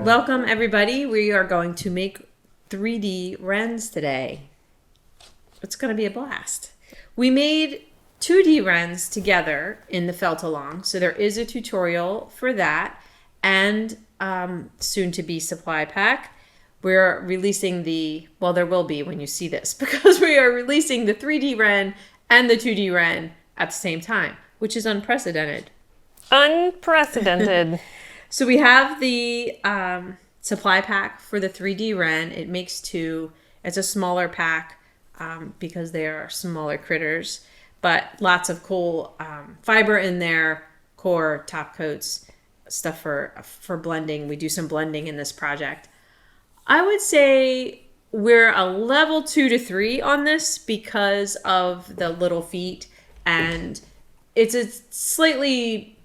Welcome everybody. We are going to make 3D wrens today. It's going to be a blast. We made 2D wrens together in the felt along, so there is a tutorial for that and soon to be supply pack. We're releasing there will be when you see this, because we are releasing the 3D wren and the 2D wren at the same time, which is unprecedented. Unprecedented. So we have the supply pack for the 3D wren. It makes two. It's a smaller pack because they are smaller critters, but lots of cool fiber in there, core, top coats, stuff for blending. We do some blending in this project. I would say we're a level 2 to 3 on this because of the little feet, and it's a slightly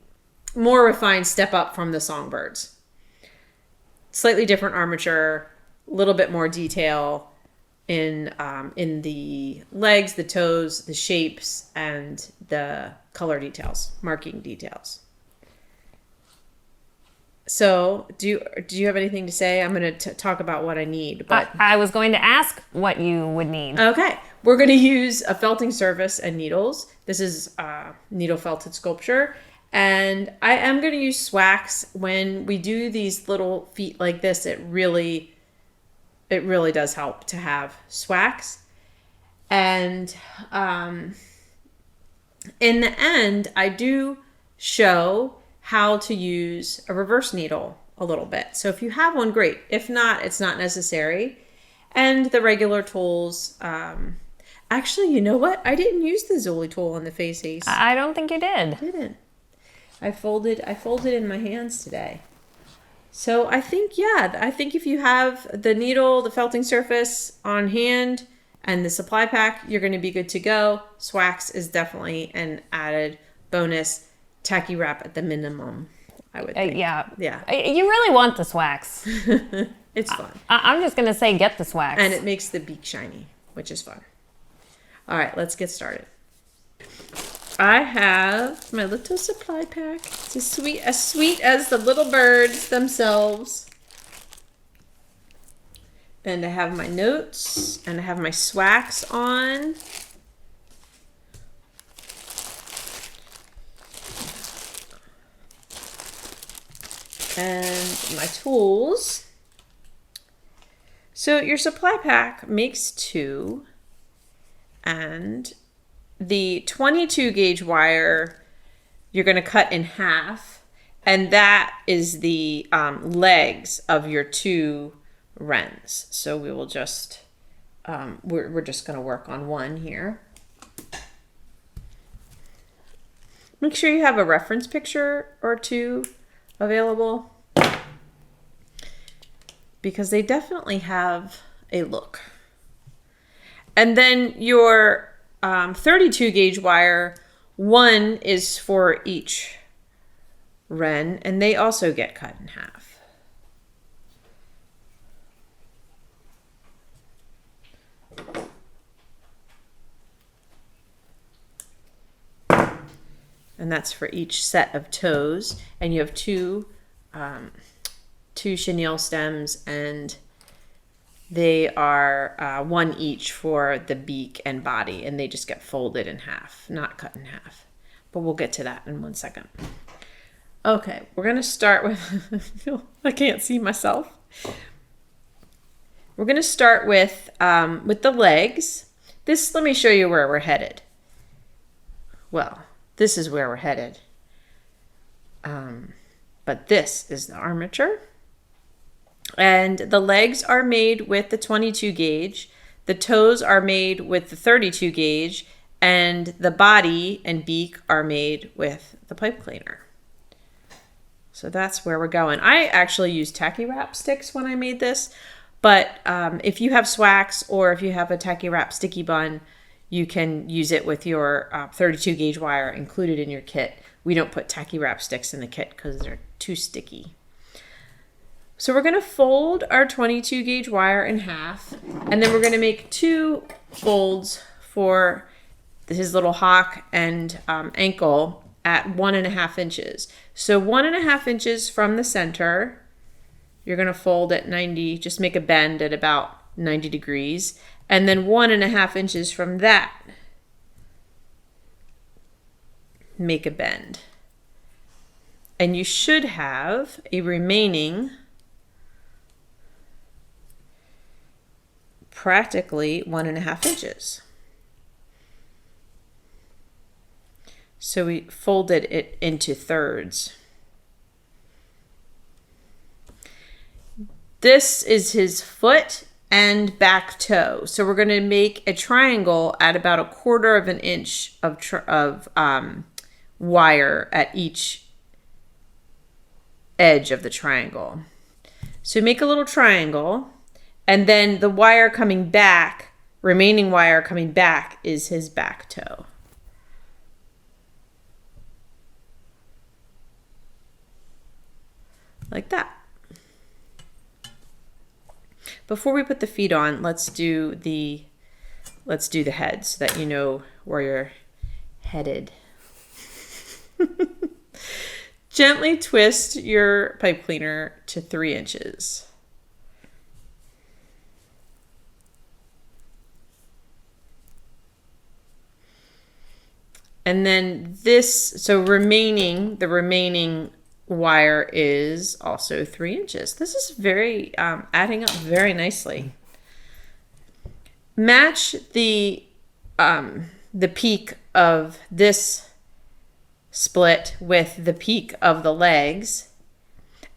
more refined step up from the songbirds. Slightly different armature, a little bit more detail in the legs, the toes, the shapes, and the color details, marking details. So, do you have anything to say? I'm going to talk about what I need. But I was going to ask what you would need. Okay. We're going to use a felting surface and needles. This is needle felted sculpture. And I am going to use swax. When we do these little feet like this, it really does help to have swax. And in the end, I do show how to use a reverse needle a little bit. So if you have one, great. If not, it's not necessary. And the regular tools. Actually, you know what? I didn't use the Wrenzulli tool on the face ace. I don't think you did. I didn't. I folded in my hands today. So I think if you have the needle, the felting surface on hand, and the supply pack, you're going to be good to go. Swax is definitely an added bonus. Tacky wrap at the minimum, I would think. Yeah. You really want the swax. It's fun. I'm just going to say get the swax. And it makes the beak shiny, which is fun. All right, let's get started. I have my little supply pack. It's as sweet as the little birds themselves. And I have my notes, and I have my swax on. And my tools. So your supply pack makes two, and the 22 gauge wire you're going to cut in half, and that is the legs of your two wrens. So we will just we're just going to work on one here. Make sure you have a reference picture or two available, because they definitely have a look. And then your 32 gauge wire, one is for each wren, and they also get cut in half. And that's for each set of toes. And you have two chenille stems, and they are one each for the beak and body, and they just get folded in half, not cut in half. But we'll get to that in 1 second. Okay, we're going to start with, I can't see myself. We're going to start with the legs. Let me show you where we're headed. Well, this is where we're headed. But this is the armature. And the legs are made with the 22 gauge. The toes are made with the 32 gauge. And the body and beak are made with the pipe cleaner. So that's where we're going. I actually used tacky wrap sticks when I made this. But if you have swax, or if you have a tacky wrap sticky bun, you can use it with your 32 gauge wire included in your kit. We don't put tacky wrap sticks in the kit because they're too sticky. So we're going to fold our 22 gauge wire in half, and then we're going to make two folds for his little hock and ankle at 1.5 inches. So 1.5 inches from the center you're going to fold at 90, just make a bend at about 90 degrees. And then 1.5 inches from that, make a bend. And you should have a remaining practically 1.5 inches. So we folded it into thirds. This is his foot and back toe. So we're going to make a triangle at about 1/4 inch of wire at each edge of the triangle. So make a little triangle, and then the wire coming back, remaining wire coming back, is his back toe. Like that. Before we put the feet on, let's do the head so that you know where you're headed. Gently twist your pipe cleaner to 3 inches. And then the remaining wire is also 3 inches. This is very adding up very nicely. Match the peak of this split with the peak of the legs.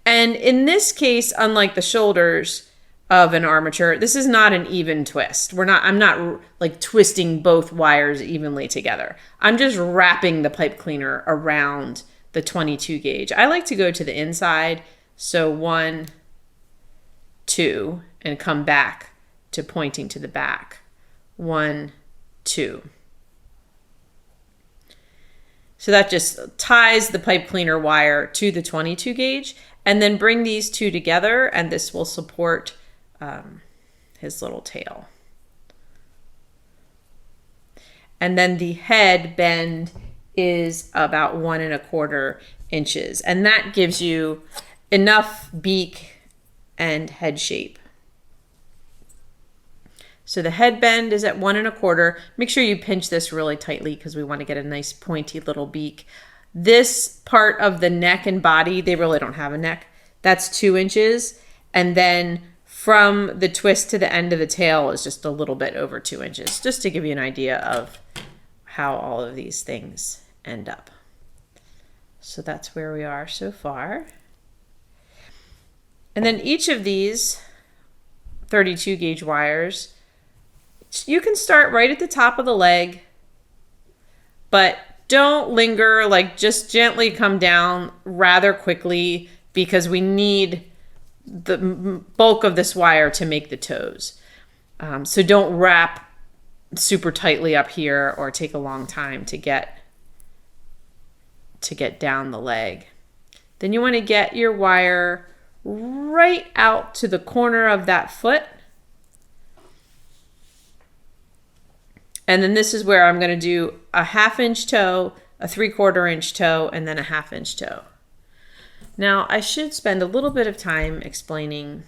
And in this case, unlike the shoulders of an armature, this is not an even twist. I'm not like twisting both wires evenly together. I'm just wrapping the pipe cleaner around the 22 gauge. I like to go to the inside. So 1, 2, and come back to pointing to the back. 1, 2. So that just ties the pipe cleaner wire to the 22 gauge, and then bring these two together, and this will support his little tail. And then the head bend is about 1.25 inches, and that gives you enough beak and head shape. So the head bend is at 1.25. Make sure you pinch this really tightly because we want to get a nice pointy little beak. This part of the neck and body, they really don't have a neck. That's 2 inches. And then from the twist to the end of the tail is just a little bit over 2 inches, just to give you an idea of how all of these things end up. So that's where we are so far. And then each of these 32 gauge wires, you can start right at the top of the leg, but don't linger, like just gently come down rather quickly because we need the bulk of this wire to make the toes. So don't wrap super tightly up here or take a long time to get down the leg. Then you want to get your wire right out to the corner of that foot. And then this is where I'm going to do a 1/2 inch toe, a 3/4 inch toe, and then a 1/2 inch toe. Now I should spend a little bit of time explaining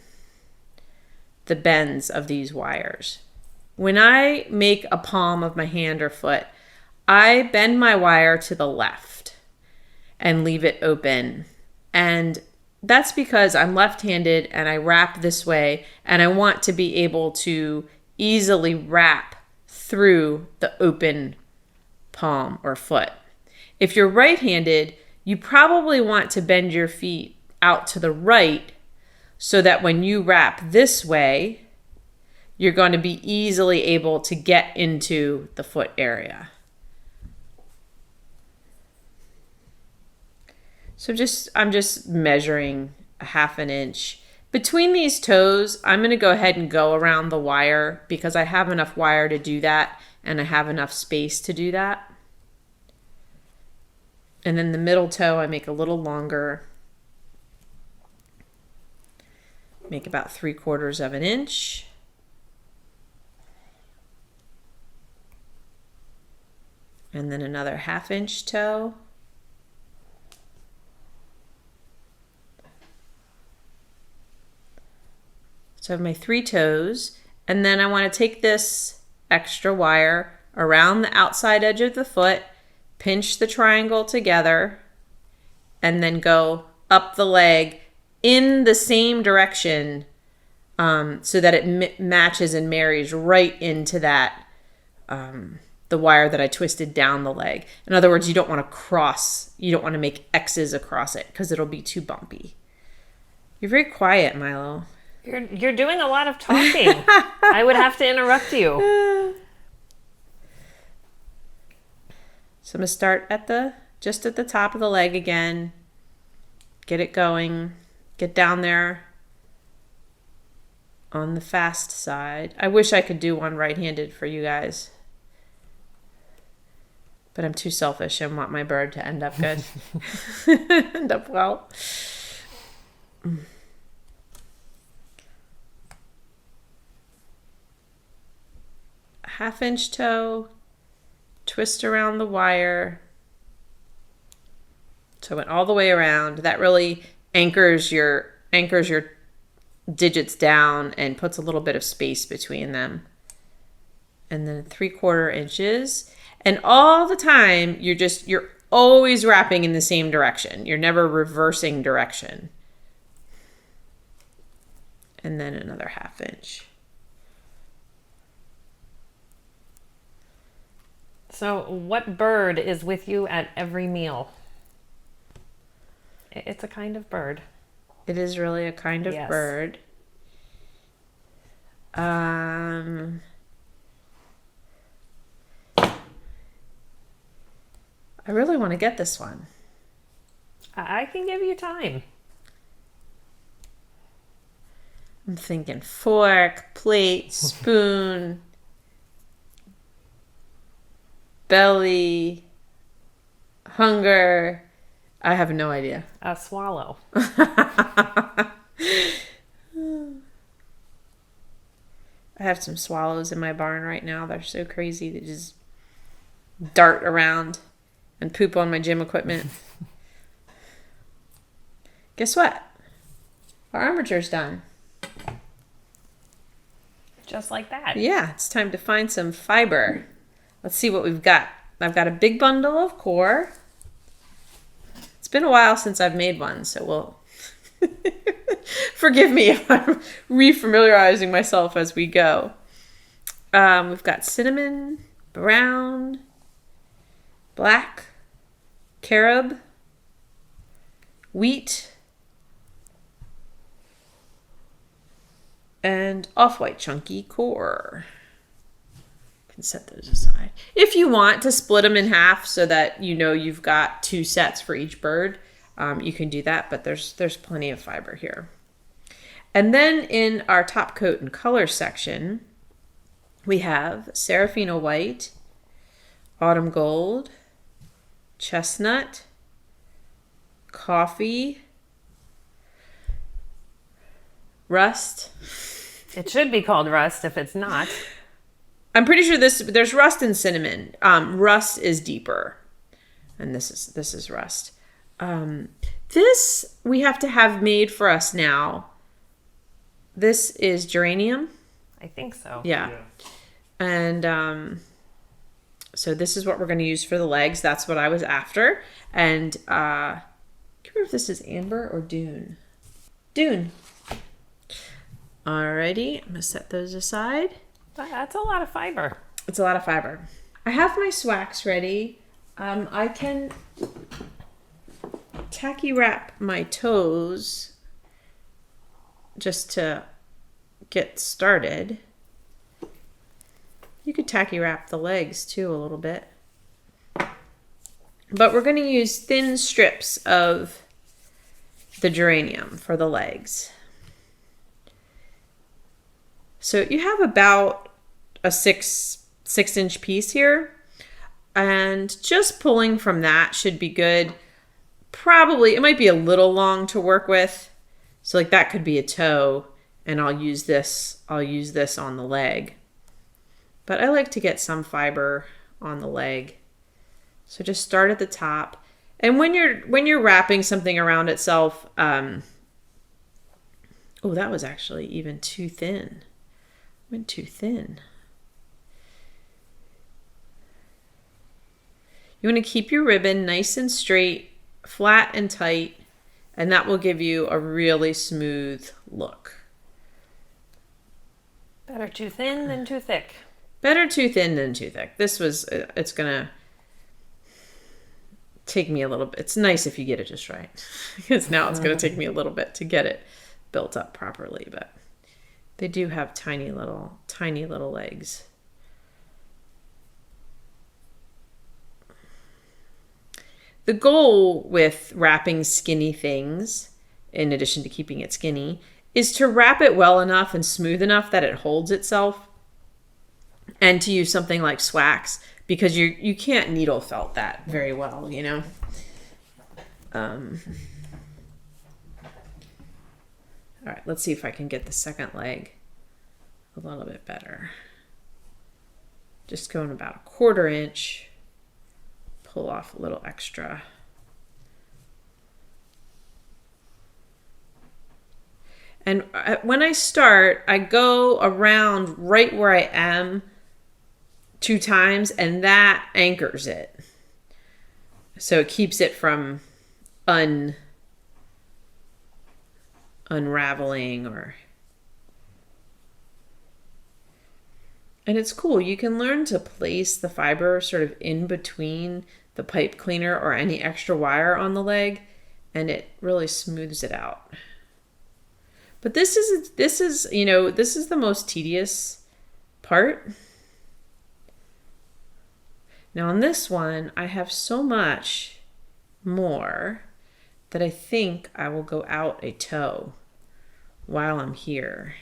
the bends of these wires. When I make a palm of my hand or foot, I bend my wire to the left and leave it open. And that's because I'm left-handed and I wrap this way, and I want to be able to easily wrap through the open palm or foot. If you're right-handed, you probably want to bend your feet out to the right so that when you wrap this way, you're going to be easily able to get into the foot area. So I'm just measuring a 1/2 inch. Between these toes, I'm going to go ahead and go around the wire because I have enough wire to do that and I have enough space to do that. And then the middle toe, I make a little longer. Make about 3/4 inch. And then another 1/2 inch toe. So I have my 3 toes. And then I want to take this extra wire around the outside edge of the foot, pinch the triangle together, and then go up the leg in the same direction so that it matches and marries right into that, the wire that I twisted down the leg. In other words, you don't want to make X's across it because it'll be too bumpy. You're very quiet, Milo. You're doing a lot of talking. I would have to interrupt you. So I'm going to start just at the top of the leg again. Get it going. Get down there on the fast side. I wish I could do one right-handed for you guys. But I'm too selfish and want my bird to end up good. End up well. Half-inch toe, twist around the wire. So I went all the way around. That really anchors your digits down and puts a little bit of space between them. And then 3/4 inches. And all the time, you're always wrapping in the same direction. You're never reversing direction. And then another 1/2 inch. So what bird is with you at every meal? It's a kind of bird. It is really a kind of bird. I really want to get this one. I can give you time. I'm thinking fork, plate, spoon, belly, hunger. I have no idea. A swallow. I have some swallows in my barn right now. They're so crazy. They just dart around and poop on my gym equipment. Guess what? Our armature's done. Just like that. Yeah, it's time to find some fiber. Let's see what we've got. I've got a big bundle of core. It's been a while since I've made one, so we'll forgive me if I'm refamiliarizing myself as we go. We've got cinnamon, brown, black, carob, wheat, and off-white chunky core. Can set those aside. If you want to split them in half so that you've got 2 sets for each bird, you can do that, but there's plenty of fiber here. And then in our top coat and color section, we have Sarafina white, autumn gold, chestnut, coffee, rust. It should be called rust if it's not. I'm pretty sure there's rust and cinnamon. Rust is deeper, and this is rust. This we have to have made for us now. This is geranium. I think so. Yeah. And so this is what we're going to use for the legs. That's what I was after. And I can't remember if this is amber or dune. Dune. Alrighty, I'm going to set those aside. That's a lot of fiber. It's a lot of fiber. I have my swax ready. I can tacky wrap my toes just to get started. You could tacky wrap the legs too a little bit. But we're going to use thin strips of the geranium for the legs. So you have about a 6-inch piece here, and just pulling from that should be good. Probably, it might be a little long to work with. So like that could be a toe, and I'll use this on the leg. But I like to get some fiber on the leg. So just start at the top. And when you're wrapping something around itself, Oh, that was actually even too thin. Went too thin. You want to keep your ribbon nice and straight, flat and tight, and that will give you a really smooth look. Better too thin than too thick. Better too thin than too thick. It's gonna take me a little bit. It's nice if you get it just right, because now it's gonna take me a little bit to get it built up properly, but they do have tiny little legs. The goal with wrapping skinny things, in addition to keeping it skinny, is to wrap it well enough and smooth enough that it holds itself, and to use something like swax, because you can't needle felt that very well, you know. All right, let's see if I can get the second leg a little bit better. Just going about 1/4 inch. Pull off a little extra. And when I start, I go around right where I am 2 times, and that anchors it. So it keeps it from unraveling or... And it's cool. You can learn to place the fiber sort of in between the pipe cleaner or any extra wire on the leg, and it really smooths it out. But this is the most tedious part. Now on this one, I have so much more that I think I will go out a toe while I'm here.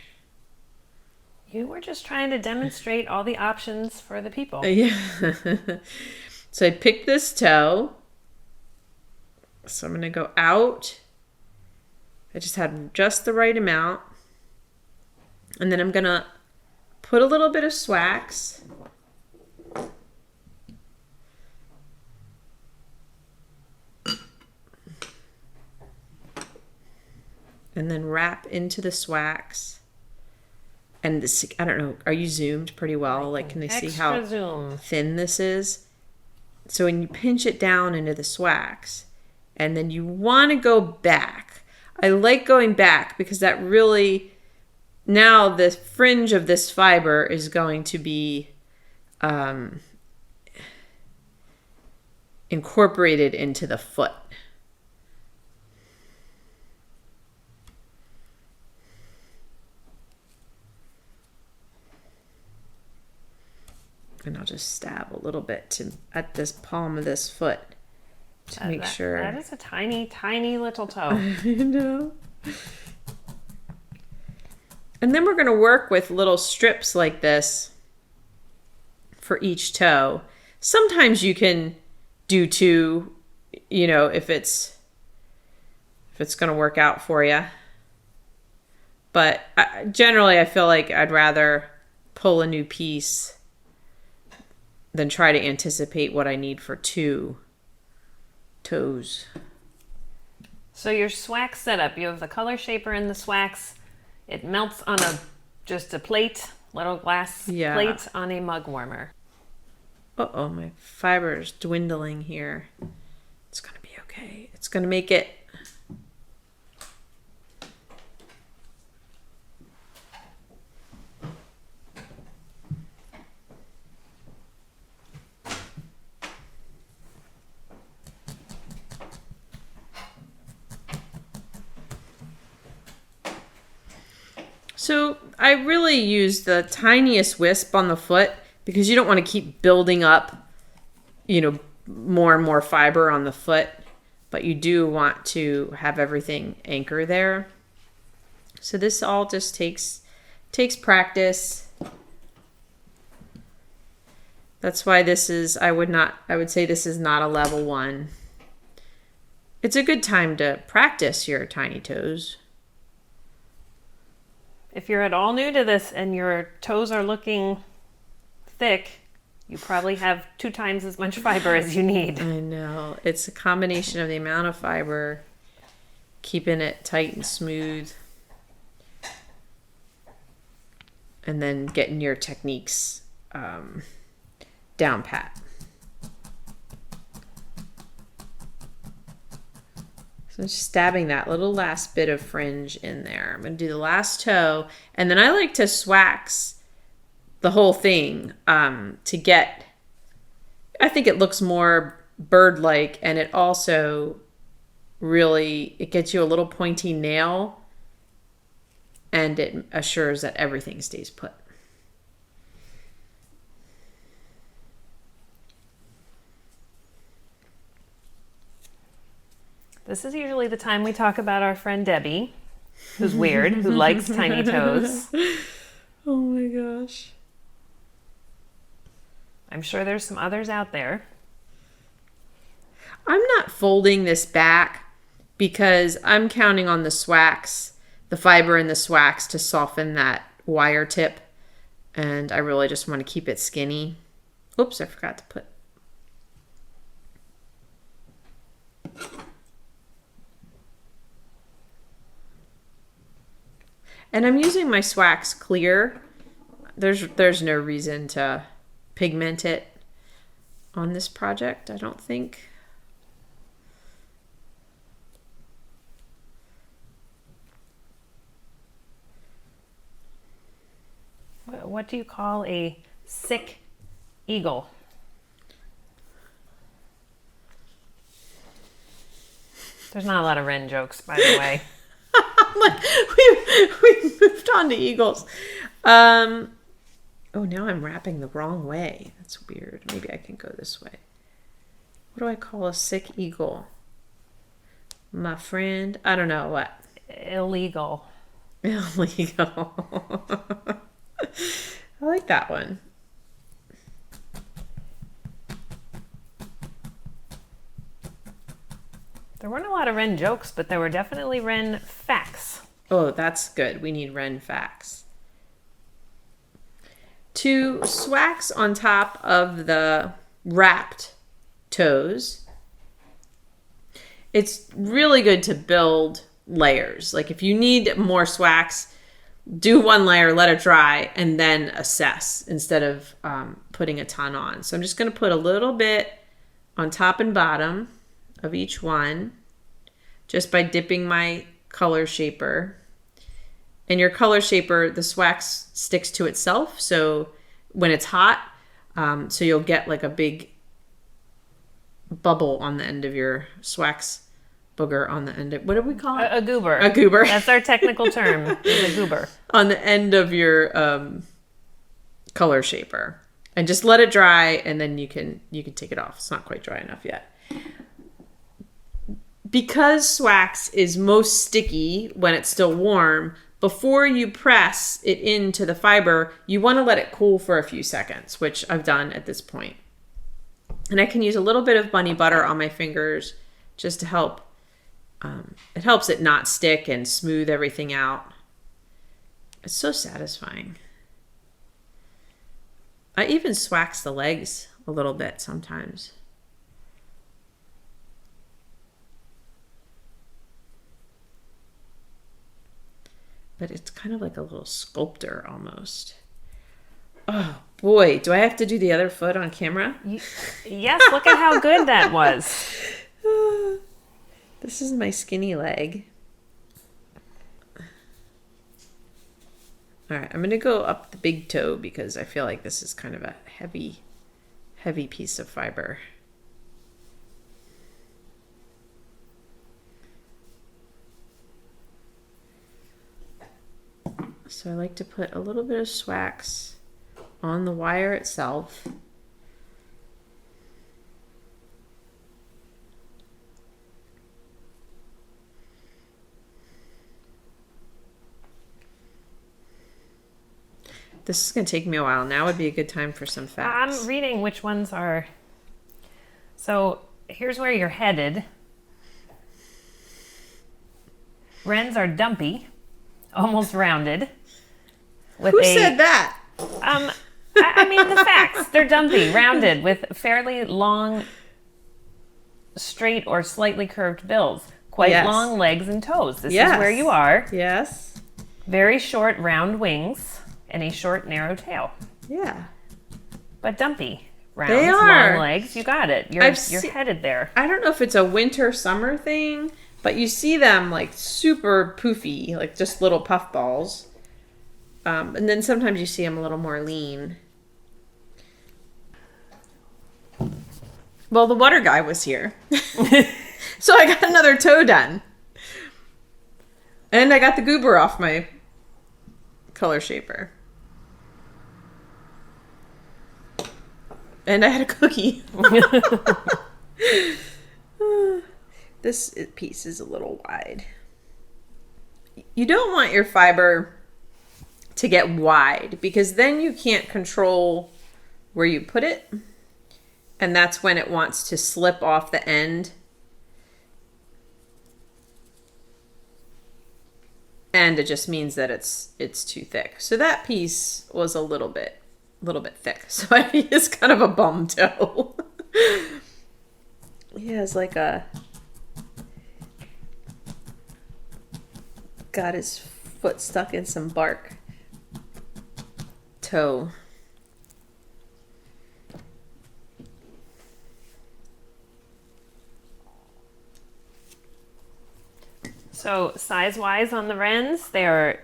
You were just trying to demonstrate all the options for the people. Yeah. So I picked this toe. So I'm going to go out. I just had just the right amount. And then I'm going to put a little bit of swax. And then wrap into the swax. And this, I don't know, are you zoomed pretty well? Like, can they see how thin this is? So when you pinch it down into the swax, and then you want to go back. I like going back because that really, now the fringe of this fiber is going to be incorporated into the foot. And I'll just stab a little bit at this palm of this foot to make sure. That is a tiny, tiny little toe. I know. And then we're going to work with little strips like this for each toe. Sometimes you can do 2, if it's going to work out for you. But generally, I feel like I'd rather pull a new piece than try to anticipate what I need for 2 toes. So your swax setup, you have the color shaper in the swax. It melts on just a plate, little glass plate on a mug warmer. Uh-oh, my fiber is dwindling here. It's going to be okay. It's going to make it. So I really use the tiniest wisp on the foot because you don't want to keep building up, more and more fiber on the foot, but you do want to have everything anchor there. So this all just takes practice. That's why I would say this is not a level 1. It's a good time to practice your tiny toes. If you're at all new to this and your toes are looking thick, you probably have 2 times as much fiber as you need. I know. It's a combination of the amount of fiber, keeping it tight and smooth. and then getting your techniques down pat. So I'm just stabbing that little last bit of fringe in there. I'm going to do the last toe, and then I like to swax the whole thing to get, I think it looks more bird-like, and it also really, it gets you a little pointy nail, and it assures that everything stays put. This is usually the time we talk about our friend Debbie, who's weird, who likes tiny toes. Oh my gosh. I'm sure there's some others out there. I'm not folding this back because I'm counting on the swax, the fiber in the swax to soften that wire tip. And I really just want to keep it skinny. Oops, I forgot to put. And I'm using my swax clear. There's no reason to pigment it on this project, I don't think. What do you call a sick eagle? There's not a lot of wren jokes, by the way. Like, we moved on to eagles. Oh, now I'm wrapping the wrong way. That's weird. Maybe I can go this way. What do I call a sick eagle? My friend? I don't know what. Illegal. Illegal. I like that one. There weren't a lot of wren jokes, but there were definitely wren facts. Oh, that's good. We need wren facts. To swax on top of the wrapped toes, it's really good to build layers. Like if you need more swax, do one layer, let it dry, and then assess instead of putting a ton on. So I'm just going to put a little bit on top and bottom of each one just by dipping my color shaper. And your color shaper, the swax sticks to itself, so when it's hot, so you'll get like a big bubble on the end of your swax booger on the end of, what do we call it? A goober. A goober. That's our technical term, is a goober. On the end of your color shaper. And just let it dry, and then you can take it off. It's not quite dry enough yet. Because swax is most sticky when it's still warm, before you press it into the fiber, you want to let it cool for a few seconds, which I've done at this point. And I can use a little bit of bunny butter on my fingers just to help. It helps it not stick and smooth everything out. It's so satisfying. I even swax the legs a little bit sometimes. But it's kind of like a little sculptor almost. Oh boy, do I have to do the other foot on camera? Yes, look at how good that was. This is my skinny leg. All right, I'm going to go up the big toe because I feel like this is kind of a heavy piece of fiber. So I like to put a little bit of swax on the wire itself. This is going to take me a while. Now would be a good time for some facts. I'm reading which ones are. So here's where you're headed. Wrens are dumpy, almost rounded. Who said that? I mean the facts. They're dumpy, rounded, with fairly long, straight or slightly curved bills. Quite long legs and toes. This is where you are. Yes. Very short, round wings. and a short, narrow tail. Yeah. But dumpy. Round, They are. long legs. You got it. You're headed there. I don't know if it's a winter-summer thing, but you see them like super poofy, like just little puff balls. And then sometimes you see them a little more lean. Well, the water guy was here. So I got another toe done. And I got the goober off my color shaper. And I had a cookie. This piece is a little wide. You don't want your fiber to get wide because then you can't control where you put it. And that's when it wants to slip off the end. And it just means that it's too thick. So that piece was a little bit thick. So it's kind of a bum toe. He has like got his foot stuck in some bark. Toe. So size-wise on the wrens, they are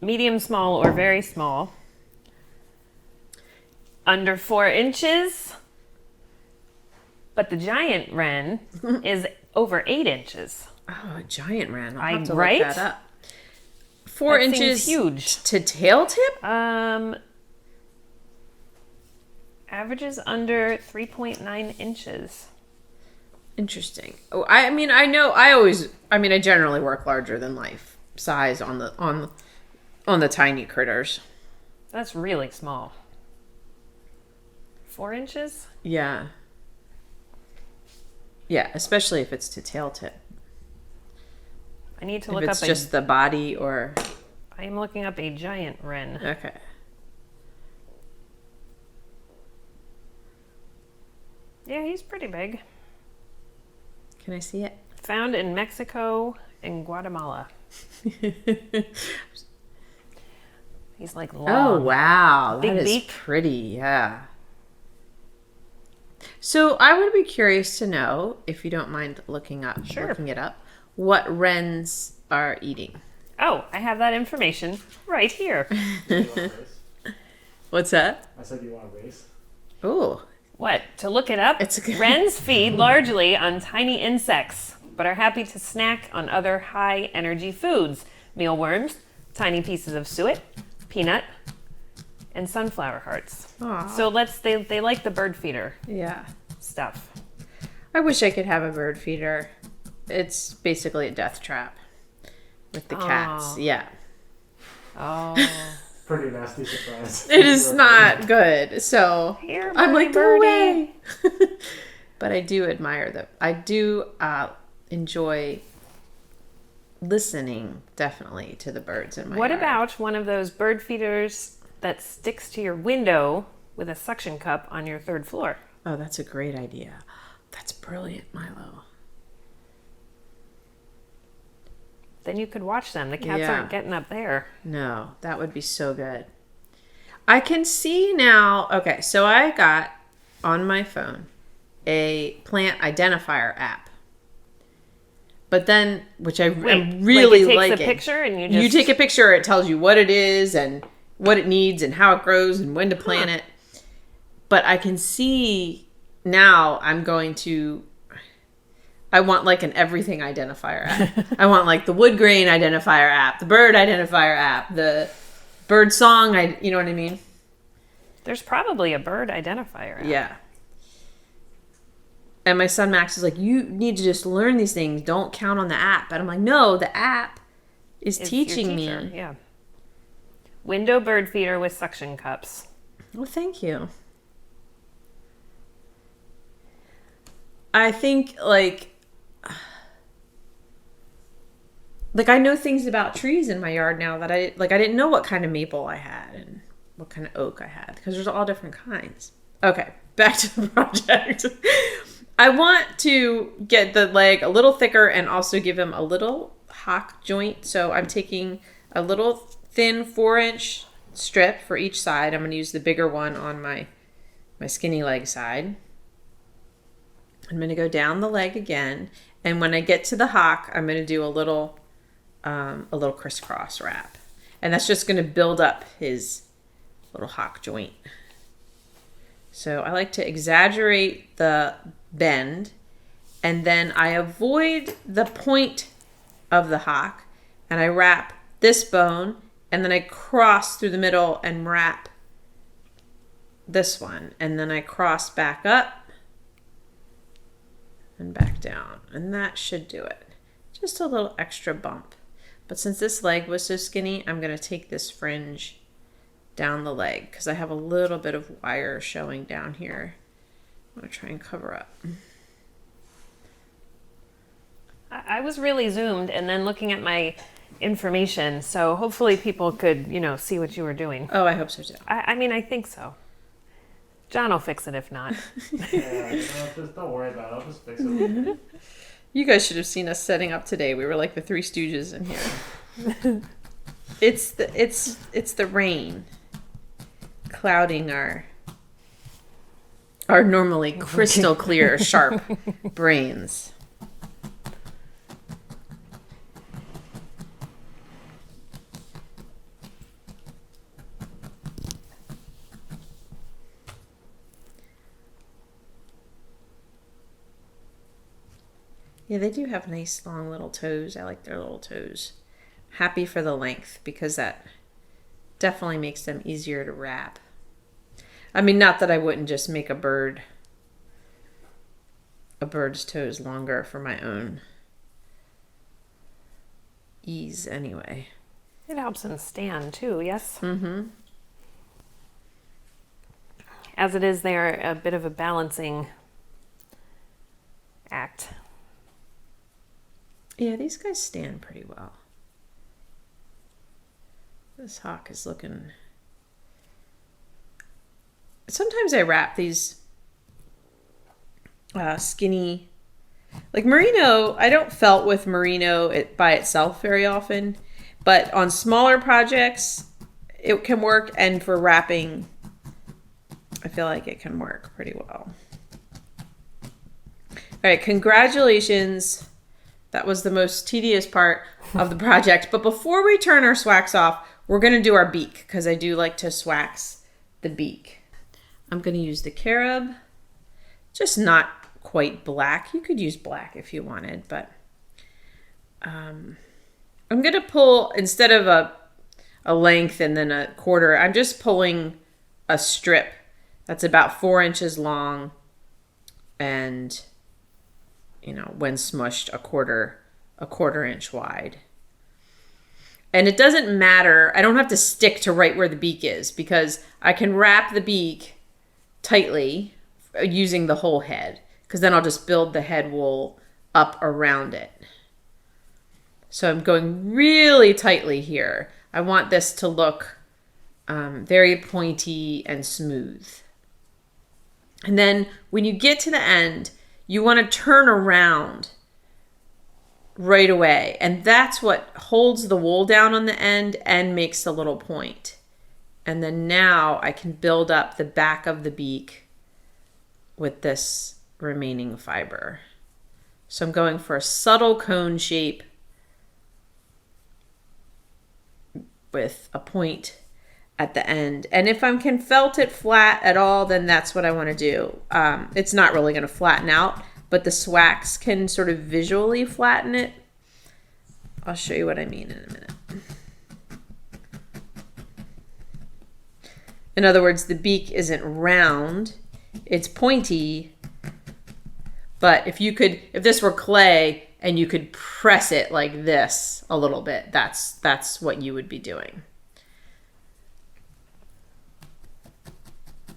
medium small or very small. Under 4 inches. But the giant wren is over 8 inches. Oh, a giant wren. I'll have to right? look that up. 4 That seems inches huge. to tail tip? Averages under 3.9 inches. Interesting. Oh, I generally work larger than life size on the tiny critters. That's really small. 4 inches? Yeah. Yeah, especially if it's to tail tip. I need to If look it's up just the body or... I am looking up a giant wren. Okay. Yeah, he's pretty big. Can I see it? Found in Mexico and Guatemala. He's like long. Oh, wow. Big That is beak. pretty, yeah. So I would be curious to know, if you don't mind looking it up, what wrens are eating. Oh, I have that information right here. What's that? I said you want a race. Oh, What? To look it up? It's a good- Wrens feed largely on tiny insects, but are happy to snack on other high energy foods. Mealworms, tiny pieces of suet, peanut, and sunflower hearts. Aw. So they like the bird feeder yeah. stuff. I wish I could have a bird feeder. It's basically a death trap with the cats. Aw. Yeah. Oh. Pretty nasty surprise. It is not good. So Here, I'm like, go birdie. away. But I do admire them. I do enjoy listening, definitely, to the birds in my What yard. about one of those bird feeders that sticks to your window with a suction cup on your 3rd floor? Oh, that's a great idea. That's brilliant, Milo. Then you could watch them. The cats Yeah. aren't getting up there. No, that would be so good. I can see now. Okay, so I got on my phone a plant identifier app. But then, which I'm really like it takes liking. a picture and you You take a picture, it tells you what it is and what it needs and how it grows and when to plant it. But I can see now I want like an everything identifier app. I want like the wood grain identifier app, the bird identifier app, the bird song, you know what I mean? There's probably a bird identifier app. Yeah. And my son Max is like, you need to just learn these things. Don't count on the app. And I'm like, no, the app is It's your teaching teacher, me. Yeah. Window bird feeder with suction cups. Well, thank you. I think like I know things about trees in my yard now that I didn't know what kind of maple I had and what kind of oak I had because there's all different kinds. Okay, back to the project. I want to get the leg a little thicker and also give him a little hock joint. So I'm taking a little thin 4-inch strip for each side. I'm going to use the bigger one on my skinny leg side. I'm going to go down the leg again, and when I get to the hock, I'm going to do a little crisscross wrap, and that's just going to build up his little hock joint. So I like to exaggerate the bend, and then I avoid the point of the hock, and I wrap this bone, and then I cross through the middle and wrap this one, and then I cross back up and back down, and that should do it. Just a little extra bump. But since this leg was so skinny, I'm going to take this fringe down the leg because I have a little bit of wire showing down here. I'm going to try and cover up. I was really zoomed and then looking at my information, so hopefully people could, see what you were doing. Oh, I hope so too. I mean, I think so. John will fix it if not. Yeah, just don't worry about it. I'll just fix it. You guys should have seen us setting up today. We were like the Three Stooges in here. It's the rain clouding our normally crystal clear, sharp brains. Yeah, they do have nice long little toes. I like their little toes. Happy for the length because that definitely makes them easier to wrap. I mean, not that I wouldn't just make a bird's toes longer for my own ease anyway. It helps them stand too, yes? Mm-hmm. As it is, they're a bit of a balancing act. Yeah, these guys stand pretty well. This hawk is looking... Sometimes I wrap these skinny... Like merino, I don't felt with merino by itself very often. But on smaller projects, it can work. And for wrapping, I feel like it can work pretty well. All right, congratulations. That was the most tedious part of the project. But before we turn our swax off, we're going to do our beak because I do like to swax the beak. I'm going to use the carob, just not quite black. You could use black if you wanted, but I'm going to pull, instead of a length and then a quarter, I'm just pulling a strip that's about 4 inches long and, when smushed, a quarter inch wide. And it doesn't matter. I don't have to stick to right where the beak is because I can wrap the beak tightly using the whole head because then I'll just build the head wool up around it. So I'm going really tightly here. I want this to look very pointy and smooth. And then when you get to the end, you want to turn around right away. And that's what holds the wool down on the end and makes a little point. And then now I can build up the back of the beak with this remaining fiber. So I'm going for a subtle cone shape with a point at the end. And if I can felt it flat at all, then that's what I want to do. It's not really going to flatten out, but the swax can sort of visually flatten it. I'll show you what I mean in a minute. In other words, the beak isn't round, it's pointy, but if this were clay and you could press it like this a little bit, that's what you would be doing.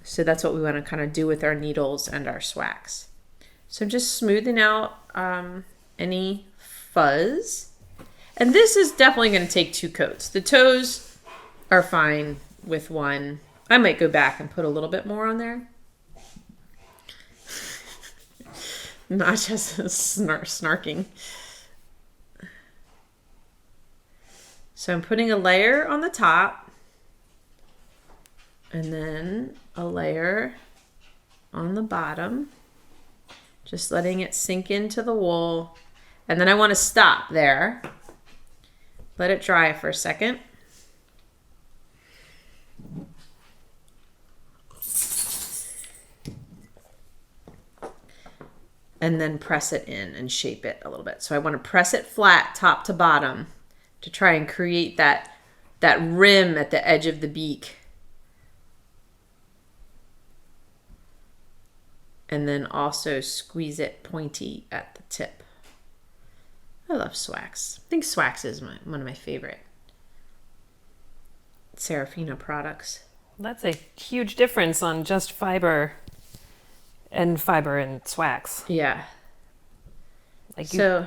So that's what we want to kind of do with our needles and our swax. So just smoothing out any fuzz. And this is definitely going to take 2 coats. The toes are fine with one. I might go back and put a little bit more on there. Not just snarking. So I'm putting a layer on the top. And then a layer on the bottom, just letting it sink into the wool. And then I want to stop there. Let it dry for a second. And then press it in and shape it a little bit. So I want to press it flat top to bottom to try and create that rim at the edge of the beak. And then also squeeze it pointy at the tip. I love Swax. I think Swax is one of my favorite Sarafina products. That's a huge difference on just fiber and Swax. Yeah. Like So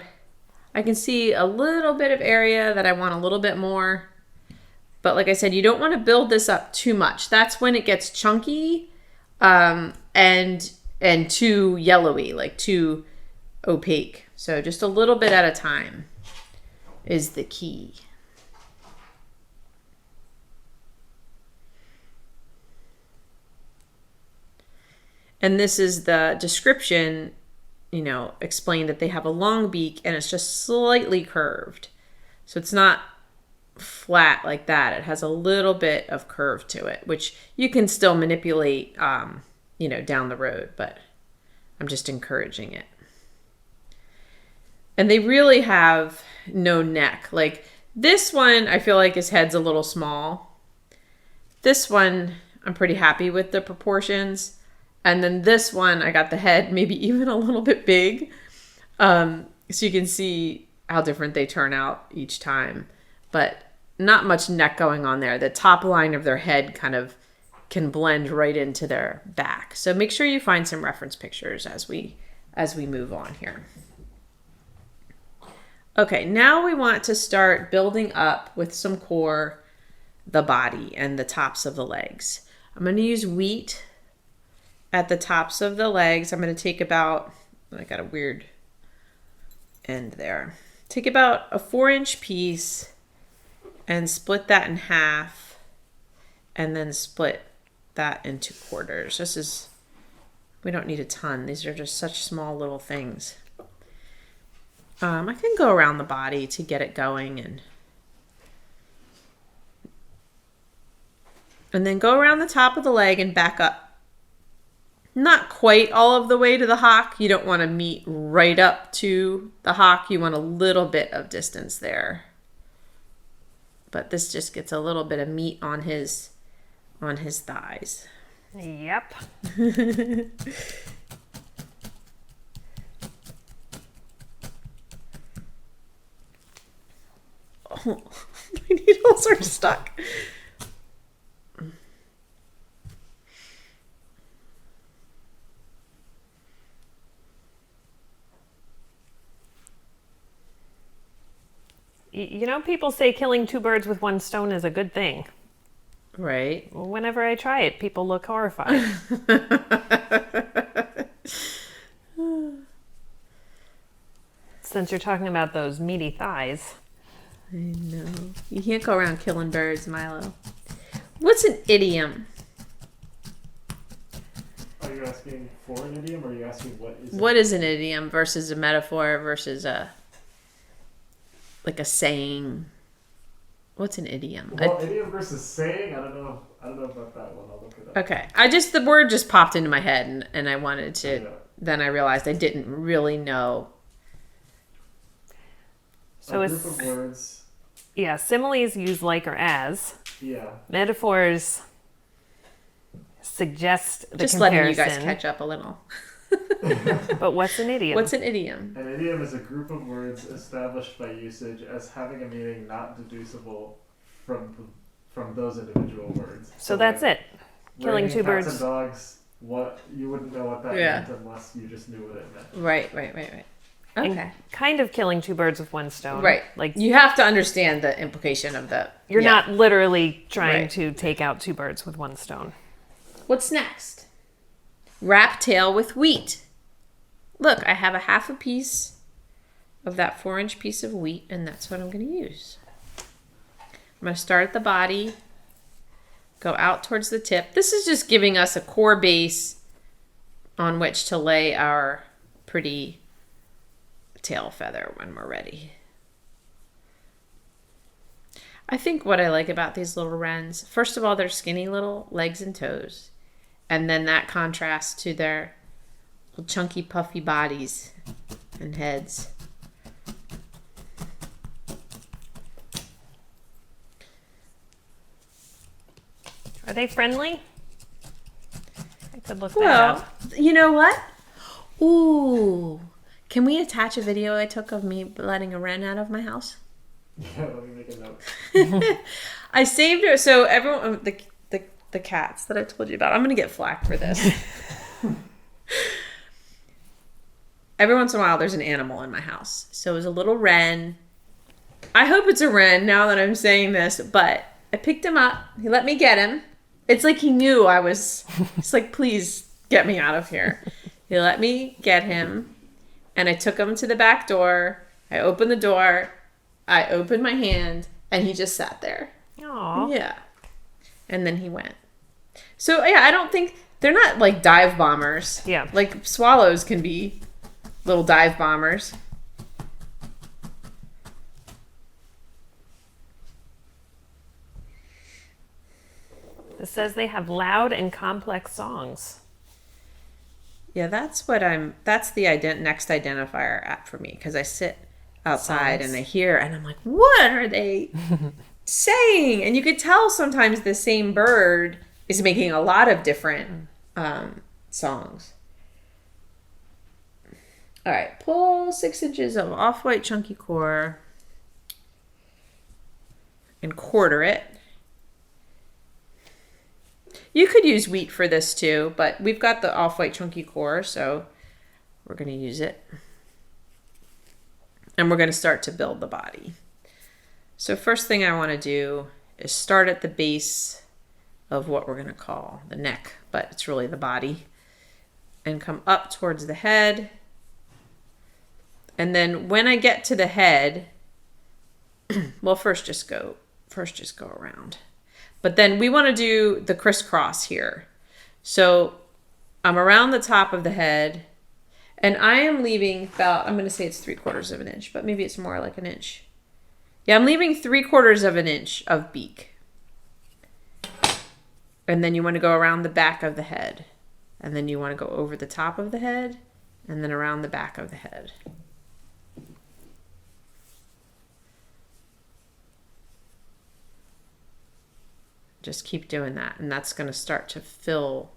I can see a little bit of area that I want a little bit more. But like I said, you don't want to build this up too much. That's when it gets chunky and too yellowy, like too opaque. So just a little bit at a time is the key. And this is the description, explained that they have a long beak and it's just slightly curved. So it's not flat like that. It has a little bit of curve to it, which you can still manipulate, down the road, but I'm just encouraging it. And they really have no neck. Like this one, I feel like his head's a little small. This one, I'm pretty happy with the proportions. And then this one, I got the head maybe even a little bit big. So you can see how different they turn out each time. But not much neck going on there. The top line of their head kind of can blend right into their back. So make sure you find some reference pictures as we move on here. Okay, now we want to start building up with some core, the body and the tops of the legs. I'm going to use wheat at the tops of the legs. I'm going to take about, I got a weird end there. Take about a 4-inch piece and split that in half and then split that into quarters. We don't need a ton. These are just such small little things. I can go around the body to get it going and then go around the top of the leg and back up. Not quite all of the way to the hock. You don't want to meet right up to the hock. You want a little bit of distance there. But this just gets a little bit of meat on his thighs. Yep. Oh, my needles are stuck. People say killing 2 birds with 1 stone is a good thing. Right. Well, whenever I try it, people look horrified. Since you're talking about those meaty thighs. I know. You can't go around killing birds, Milo. What's an idiom? Are you asking for an idiom, or are you asking what is an idiom versus a metaphor versus a saying? What's an idiom? Well, idiom versus saying, I don't know about that one. I'll look it up. Okay. The word just popped into my head and I wanted to, yeah. Then I realized I didn't really know. So a group of words. Yeah, similes use like or as. Yeah. Metaphors suggest the just comparison. Letting you guys catch up a little. But what's an idiom? What's an idiom? An idiom is a group of words established by usage as having a meaning not deducible from those individual words. So that's it. Killing 2 birds. Cats and dogs. You wouldn't know what that meant unless you just knew what it meant. Right. Okay. And kind of killing 2 birds with 1 stone. Right. Like you have to understand the implication of the. You're not literally trying to take out 2 birds with 1 stone. What's next? Wrap tail with wheat. Look, I have a half a piece of that 4-inch piece of wheat, and that's what I'm going to use. I'm going to start at the body, go out towards the tip. This is just giving us a core base on which to lay our pretty tail feather when we're ready. I think what I like about these little wrens, first of all, their skinny little legs and toes, and then that contrast to their little chunky puffy bodies and heads. Are they friendly? I could look that Well, up. you know what? Ooh, can we attach a video I took of me letting a wren out of my house? Yeah, let me make a note. I saved it so everyone, the cats that I told you about. I'm gonna get flack for this. Every once in a while, there's an animal in my house. So it was a little wren. I hope it's a wren now that I'm saying this, but I picked him up. He let me get him. It's like he knew I was. It's like, please get me out of here. He let me get him, and I took him to the back door. I opened the door. I opened my hand, and he just sat there. Aw. Yeah. And then he went. So, yeah, I don't think... They're not, like, dive bombers. Yeah. Like, swallows can be little dive bombers. It says they have loud and complex songs. Yeah, that's what I'm... That's the next identifier app for me. Because I sit outside and I hear, and I'm like, what are they saying? And you could tell sometimes the same bird is making a lot of different songs. All right, pull 6 inches of off-white chunky core and quarter it. You could use wheat for this too, but we've got the off-white chunky core, so we're going to use it. And we're going to start to build the body. So first thing I want to do is start at the base of what we're going to call the neck, but it's really the body, and come up towards the head. And then when I get to the head, well, first just go around. But then we want to do the crisscross here. So I'm around the top of the head, and I am leaving about, I'm going to say it's 3/4 of an inch, but maybe it's more like an inch. Yeah, I'm leaving 3/4 of an inch of beak. And then you want to go around the back of the head. And then you want to go over the top of the head, and then around the back of the head. Just keep doing that, and that's going to start to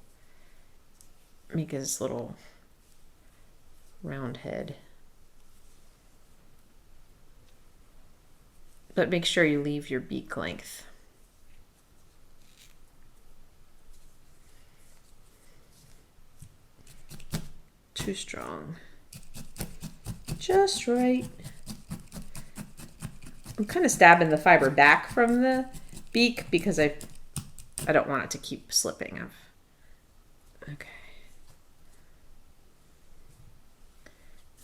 make his little round head. But make sure you leave your beak length. Too strong. Just right. I'm kind of stabbing the fiber back from the beak because I don't want it to keep slipping. Okay.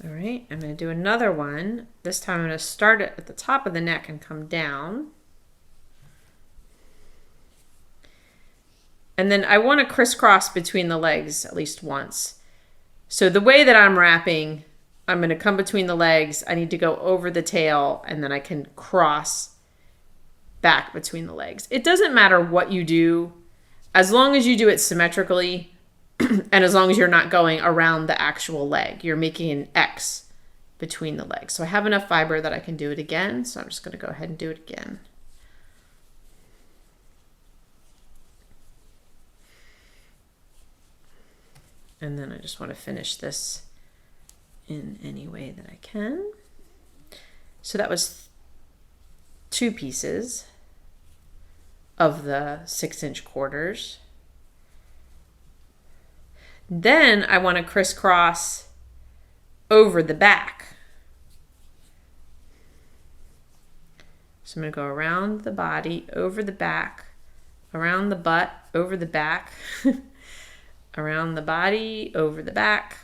All right, I'm going to do another one. This time I'm going to start it at the top of the neck and come down. And then I want to crisscross between the legs at least once. So the way that I'm wrapping, I'm going to come between the legs. I need to go over the tail, and then I can cross back between the legs. It doesn't matter what you do, as long as you do it symmetrically, and as long as you're not going around the actual leg. You're making an X between the legs. So I have enough fiber that I can do it again, so I'm just going to go ahead and do it again. And then I just want to finish this in any way that I can. So that was 2 pieces of the 6-inch quarters. Then I want to crisscross over the back. So I'm going to go around the body, over the back, around the butt, over the back, around the body, over the back,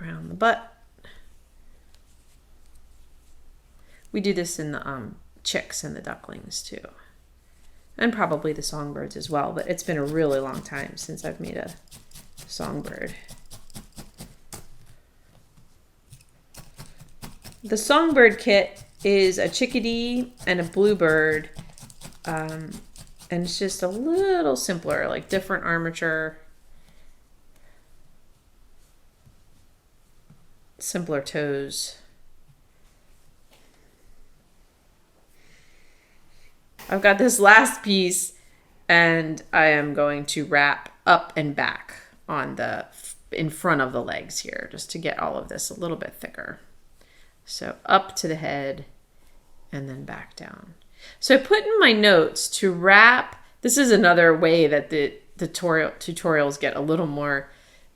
around the butt. We do this in the chicks and the ducklings too. And probably the songbirds as well, but it's been a really long time since I've made a songbird. The songbird kit is a chickadee and a bluebird, and it's just a little simpler, like different armature, simpler toes. I've got this last piece, and I am going to wrap up and back on the in front of the legs here, just to get all of this a little bit thicker. So up to the head and then back down. So I put in my notes to wrap. This is another way that the tutorials get a little more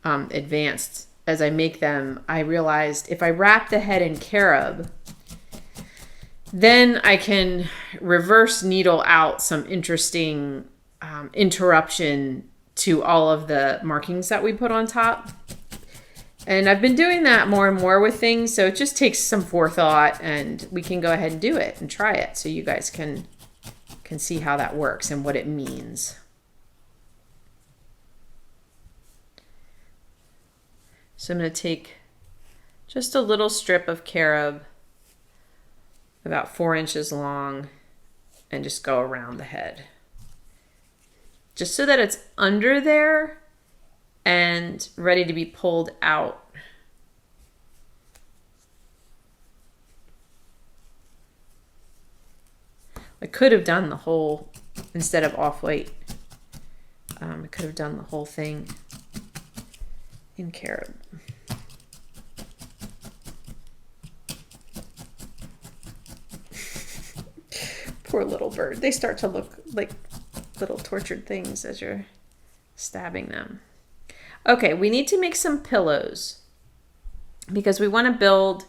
advanced. As I make them, I realized if I wrap the head in carob, then I can reverse needle out some interesting interruption to all of the markings that we put on top. And I've been doing that more and more with things, so it just takes some forethought, and we can go ahead and do it and try it so you guys can see how that works and what it means. So I'm going to take just a little strip of carob, about 4 inches long, and just go around the head. Just so that it's under there and ready to be pulled out. I could have done the whole, instead of off-white, I could have done the whole thing in carob. Poor little bird. They start to look like little tortured things as you're stabbing them. Okay, we need to make some pillows because we want to build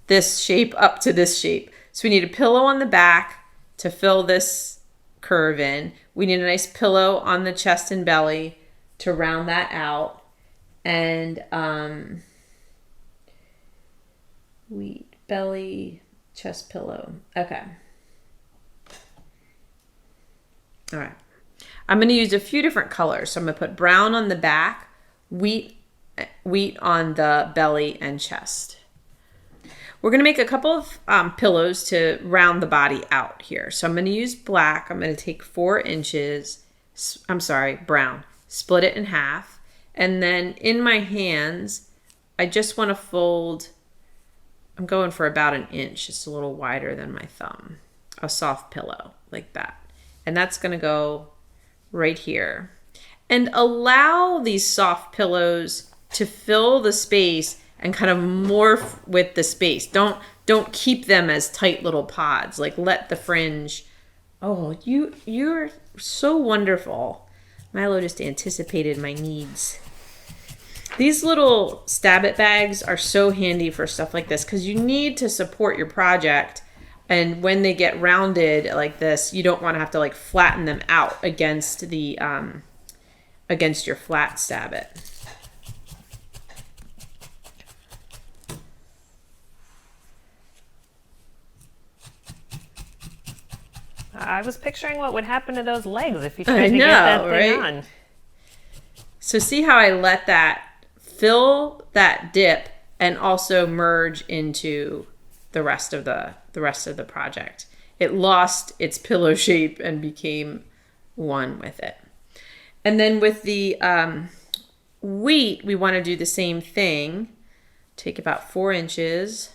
this shape up to this shape. So we need a pillow on the back to fill this curve in. We need a nice pillow on the chest and belly to round that out. And wheat, belly, chest pillow. Okay. All right. I'm going to use a few different colors. So I'm going to put brown on the back, wheat on the belly and chest. We're going to make a couple of pillows to round the body out here. So I'm going to use black. I'm going to take 4 inches, brown, split it in half. And then in my hands, I just want to fold, I'm going for about 1 inch, just a little wider than my thumb, a soft pillow like that. And that's going to go right here. And allow these soft pillows to fill the space and kind of morph with the space. Don't keep them as tight little pods. Like let the fringe. Oh, you're so wonderful. Milo just anticipated my needs. These little Stab-It bags are so handy for stuff like this because you need to support your project. And when they get rounded like this, you don't want to have to like flatten them out against the against your flat Stab-It. I was picturing what would happen to those legs if you tried to get that thing on. So see how I let that fill that dip and also merge into the rest of the project. It lost its pillow shape and became one with it. And then with the wheat, we want to do the same thing. Take about 4 inches,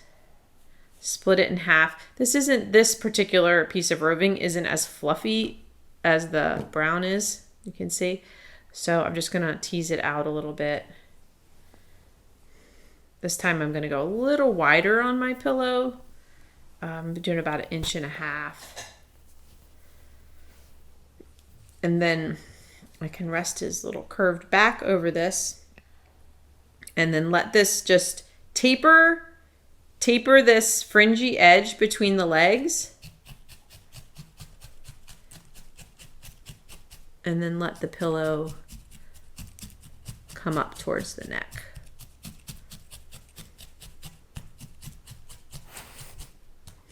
split it in half. This particular piece of roving isn't as fluffy as the brown is, you can see. So I'm just gonna tease it out a little bit. This time I'm gonna go a little wider on my pillow. I'm doing about 1.5 inches. And then I can rest his little curved back over this and then let this just taper this fringy edge between the legs and then let the pillow come up towards the neck.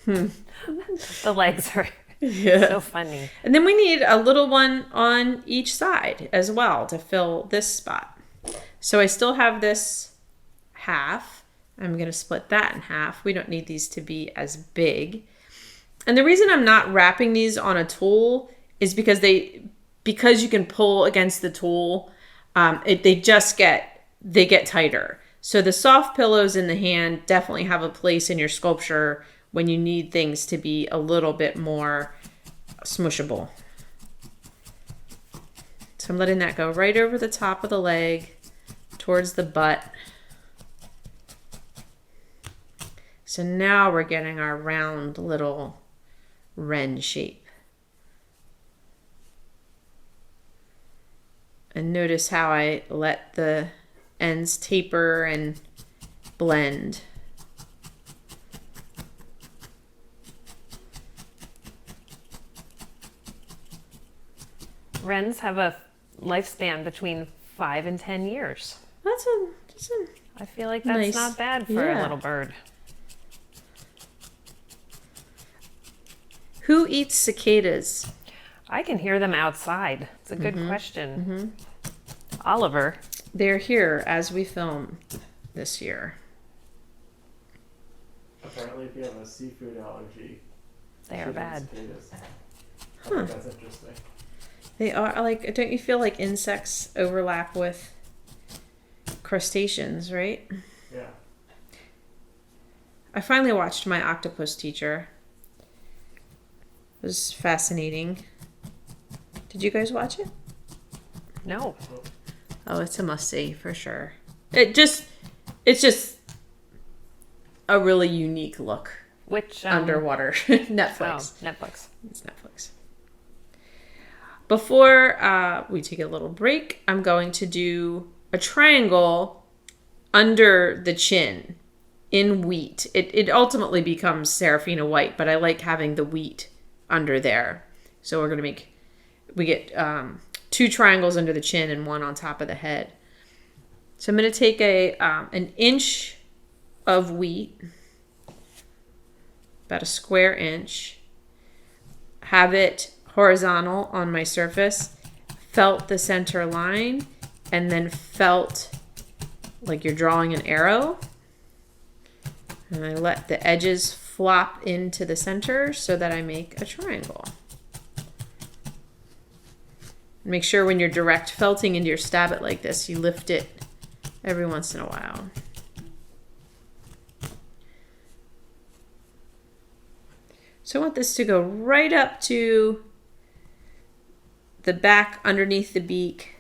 The legs are Yeah. So funny. And then we need a little one on each side as well to fill this spot. So I still have this half. I'm going to split that in half. We don't need these to be as big. And the reason I'm not wrapping these on a tool is because you can pull against the tool, they get tighter. So the soft pillows in the hand definitely have a place in your sculpture when you need things to be a little bit more smushable. So I'm letting that go right over the top of the leg towards the butt. So now we're getting our round little wren shape. And notice how I let the ends taper and blend. Wrens have a lifespan between 5 and 10 years. That's a I feel like that's Nice. not bad for a Yeah. little bird. Who eats cicadas? I can hear them outside. It's a good question. Oliver. They're here as we film this year. Apparently, if you have a seafood allergy, They are shouldn't bad. cicadas. I Huh. think that's interesting. They are like, don't you feel like insects overlap with crustaceans, right? Yeah. I finally watched My Octopus Teacher. It was fascinating. Did you guys watch it? No. Oh, it's a must-see for sure. It's just a really unique look. Which Underwater. Netflix. Oh, Netflix. It's Netflix. Before we take a little break, I'm going to do a triangle under the chin in wheat. It ultimately becomes Sarafina white, but I like having the wheat under there. So we get 2 triangles under the chin and 1 on top of the head. So I'm going to take an inch of wheat, about a square inch, have it horizontal on my surface, felt the center line, and then felt like you're drawing an arrow. And I let the edges flop into the center so that I make a triangle. Make sure when you're direct felting into your stab it like this, you lift it every once in a while. So I want this to go right up to the back underneath the beak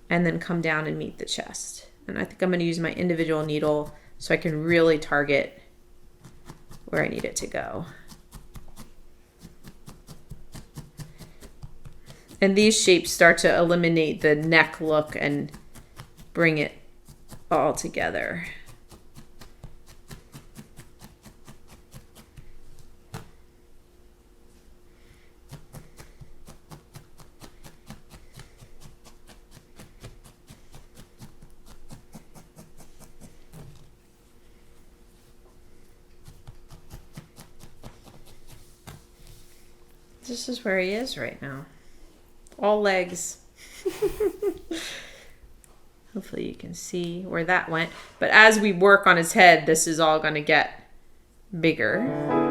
and then come down and meet the chest. And I think I'm going to use my individual needle so I can really target where I need it to go. And these shapes start to eliminate the neck look and bring it all together. This is where he is right now. All legs. Hopefully you can see where that went. But as we work on his head, this is all going to get bigger.